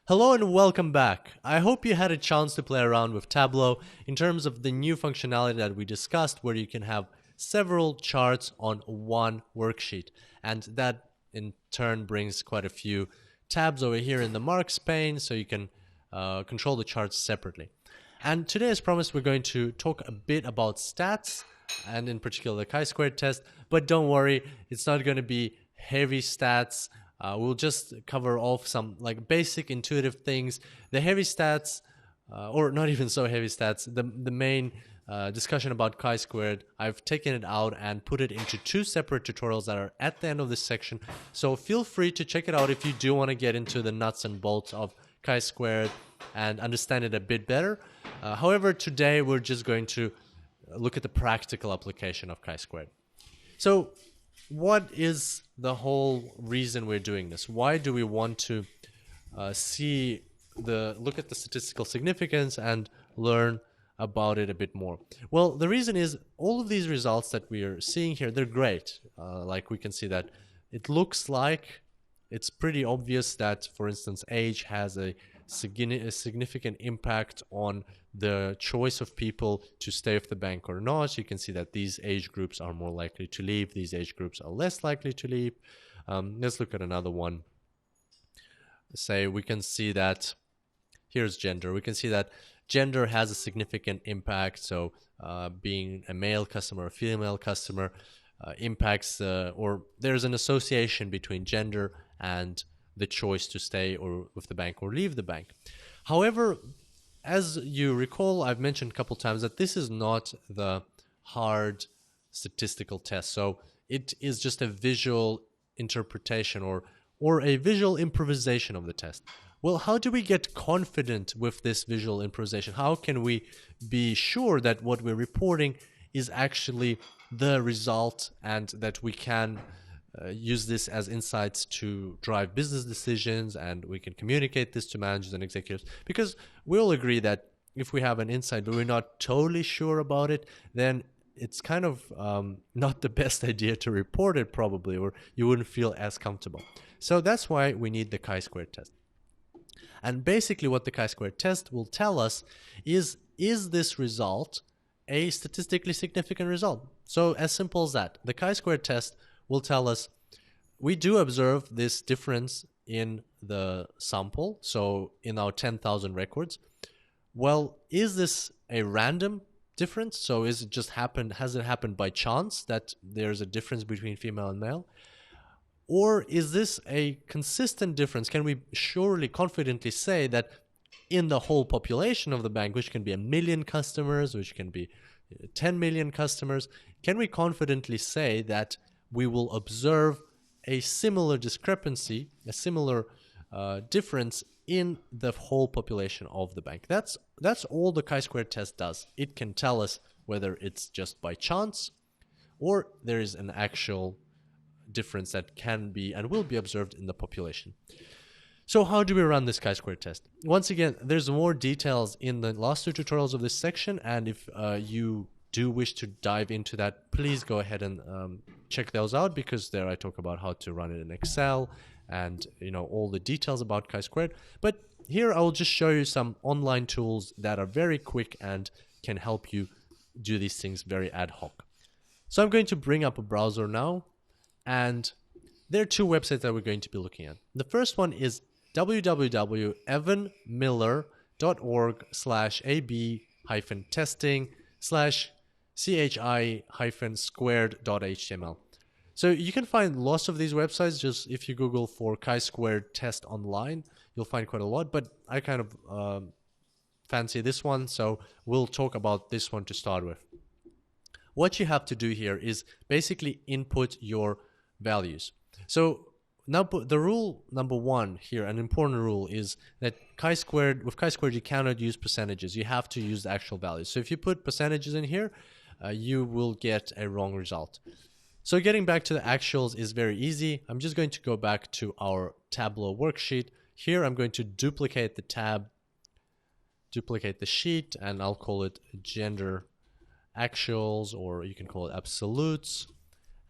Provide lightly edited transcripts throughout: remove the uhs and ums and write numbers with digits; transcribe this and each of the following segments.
Hello and welcome back. I hope you had a chance to play around with Tableau in terms of the new functionality that we discussed where you can have several charts on one worksheet. And that in turn brings quite a few tabs over here in the marks pane so you can control the charts separately. And today, as promised, we're going to talk a bit about stats and in particular the chi-squared test. But don't worry, it's not going to be heavy stats. We'll just cover off some like basic intuitive things. The heavy stats, or not even so heavy stats, the main discussion about chi-squared, I've taken it out and put it into two separate tutorials that are at the end of this section. So feel free to check it out if you do want to get into the nuts and bolts of chi-squared and understand it a bit better. However, today we're just going to look at the practical application of chi-squared. So what is the whole reason we're doing this? Why do we want to look at the statistical significance and learn about it a bit more? Well, the reason is all of these results that we are seeing here, they're great. Like we can see that it looks like it's pretty obvious that, for instance, age has a significant impact on the choice of people to stay with the bank or not. You can see that these age groups are more likely to leave. These age groups are less likely to leave. Let's look at another one. Say we can see that here's gender. We can see that gender has a significant impact. So being a male customer or female customer impacts or there's an association between gender and the choice to stay or with the bank or leave the bank. However, as you recall, I've mentioned a couple times that this is not the hard statistical test. So it is just a visual interpretation or a visual improvisation of the test. Well, how do we get confident with this visual improvisation? How can we be sure that what we're reporting is actually the result and that we can use this as insights to drive business decisions and we can communicate this to managers and executives? Because we all agree that if we have an insight but we're not totally sure about it, then it's kind of not the best idea to report it probably, or you wouldn't feel as comfortable. So that's why we need the chi-squared test. And basically what the chi-squared test will tell us is this result a statistically significant result? So as simple as that. The chi-squared test will tell us we do observe this difference in the sample, so in our 10,000 records. Well, is this a random difference? So has it happened by chance that there's a difference between female and male? Or is this a consistent difference? Can we surely confidently say that in the whole population of the bank, which can be 1 million customers, which can be 10 million customers, can we confidently say that we will observe a similar discrepancy, a similar difference in the whole population of the bank? That's all the chi-squared test does. It can tell us whether it's just by chance or there is an actual difference that can be and will be observed in the population. So how do we run this chi-squared test? Once again, there's more details in the last two tutorials of this section, and if you do wish to dive into that, please go ahead and check those out, because there I talk about how to run it in Excel and all the details about chi-squared. But here I will just show you some online tools that are very quick and can help you do these things very ad hoc. So I'm going to bring up a browser now, and there are two websites that we're going to be looking at. The first one is www.evanmiller.org/ab-testing/chi-squared.html. So you can find lots of these websites. Just if you Google for chi-squared test online, you'll find quite a lot, but I kind of fancy this one, so we'll talk about this one to start with. What you have to do here is basically input your values. So now the rule number one here, an important rule, is that with chi-squared you cannot use percentages. You have to use the actual values. So if you put percentages in here, you will get a wrong result. So getting back to the actuals is very easy. I'm just going to go back to our Tableau worksheet. Here I'm going to duplicate the tab, duplicate the sheet, and I'll call it gender actuals, or you can call it absolutes.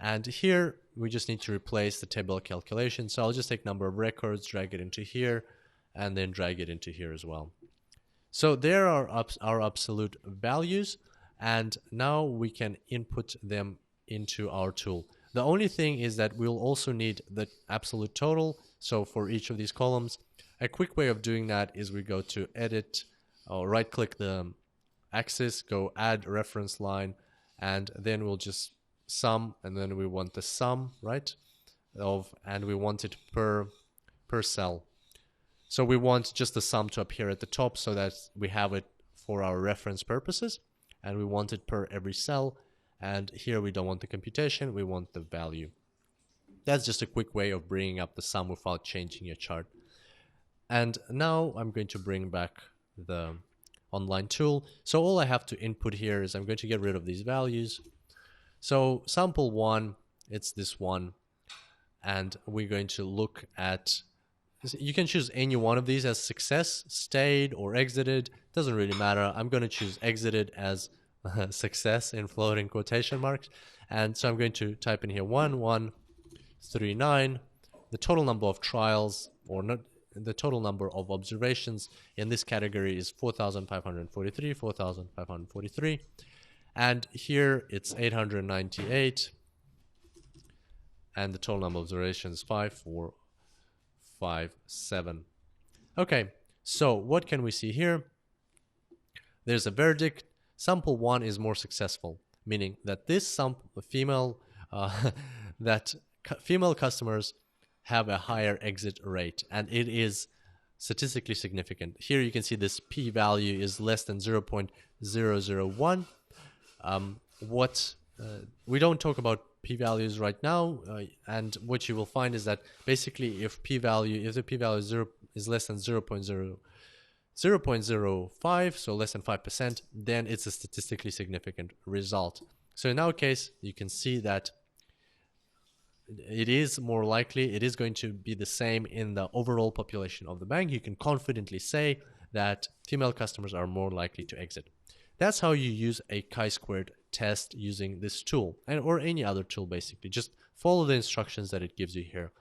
And here we just need to replace the table calculation. So I'll just take number of records, drag it into here, and then drag it into here as well. So there are our absolute values, and now we can input them into our tool. The only thing is that we'll also need the absolute total. So for each of these columns, a quick way of doing that is we go to edit, or right click the axis, go add reference line, and then we'll just sum, and then we want the sum, right, and we want it per cell. So we want just the sum to appear at the top so that we have it for our reference purposes, and we want it per every cell. And here we don't want the computation, we want the value. That's just a quick way of bringing up the sum without changing your chart. And now I'm going to bring back the online tool. So all I have to input here is I'm going to get rid of these values. So sample one, it's this one. And we're going to look at, you can choose any one of these as success, stayed, or exited. Doesn't really matter. I'm going to choose exited as success in floating quotation marks. And so I'm going to type in here 1139. The total number of trials, or not, the total number of observations in this category is 4,543, 4,543. And here it's 898. And the total number of observations 5457. Okay, so what can we see here? There's a verdict. Sample one is more successful, meaning that this female customers have a higher exit rate, and it is statistically significant. Here you can see this p-value is less than 0.001. We don't talk about p-values right now, and what you will find is that basically if the p-value is less than 0.05, so less than 5%, then it's a statistically significant result. So in our case, you can see that it is more likely, it is going to be the same in the overall population of the bank. You can confidently say that female customers are more likely to exit. That's how you use a chi-squared test using this tool, or any other tool basically. Just follow the instructions that it gives you here.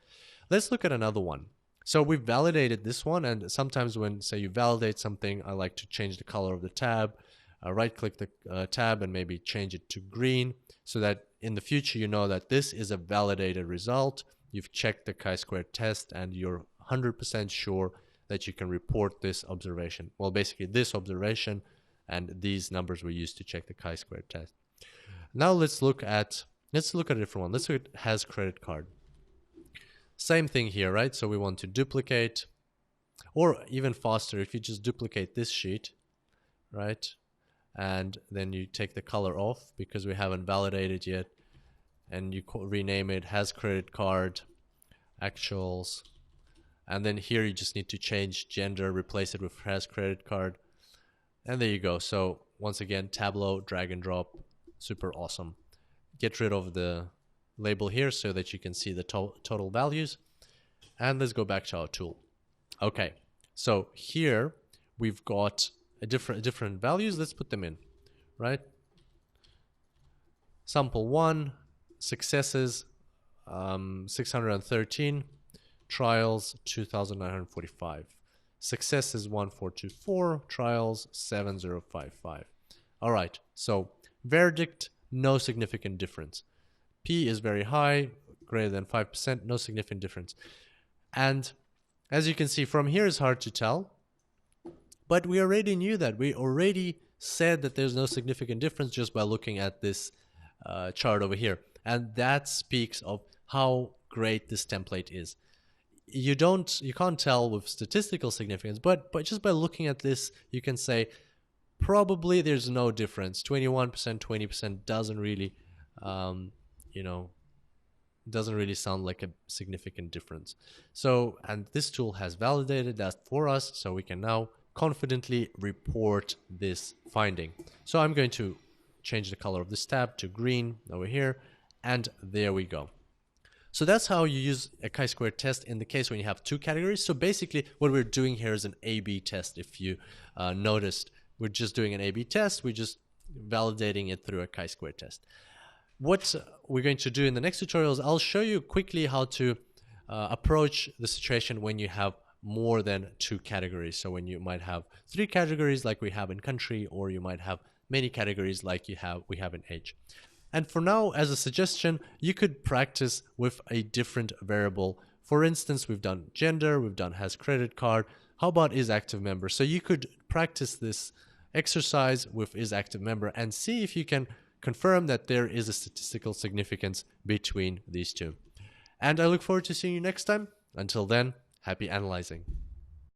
Let's look at another one. So we've validated this one, and sometimes when, say, you validate something, I like to change the color of the tab, right-click the tab and maybe change it to green, so that in the future you know that this is a validated result. You've checked the chi-squared test and you're 100% sure that you can report this observation. Well, basically this observation and these numbers were used to check the chi-squared test. Now let's look at a different one. Let's look at has credit card. Same thing here, right? So we want to duplicate, or even faster, if you just duplicate this sheet, right? And then you take the color off because we haven't validated yet, and you rename it has credit card actuals, and then here you just need to change gender, replace it with has credit card, and there you go. So once again, Tableau, drag and drop, super awesome. Get rid of the label here so that you can see the total values, and let's go back to our tool. Okay, so here we've got different values. Let's put them in, right? Sample one, successes 613, trials 2,945, successes 1424, trials 7055. All right, so verdict, no significant difference. P is very high, greater than 5%, no significant difference. And as you can see from here, it's hard to tell, but we already knew that. We already said that there's no significant difference just by looking at this chart over here. And that speaks of how great this template is. You can't tell with statistical significance, but just by looking at this, you can say probably there's no difference. 21%, 20% doesn't really, doesn't really sound like a significant difference. So, and this tool has validated that for us, so we can now confidently report this finding. So I'm going to change the color of this tab to green over here, and there we go. So that's how you use a chi-squared test in the case when you have two categories. So basically what we're doing here is an A/B test. If you noticed, we're just doing an A/B test. We're just validating it through a chi-squared test. What we're going to do in the next tutorials, I'll show you quickly how to approach the situation when you have more than 2 categories. So when you might have 3 categories like we have in country, or you might have many categories like we have in age. And for now, as a suggestion, you could practice with a different variable. For instance, we've done gender, we've done has credit card. How about is active member? So you could practice this exercise with is active member and see if you can confirm that there is a statistical significance between these two. And I look forward to seeing you next time. Until then, happy analyzing.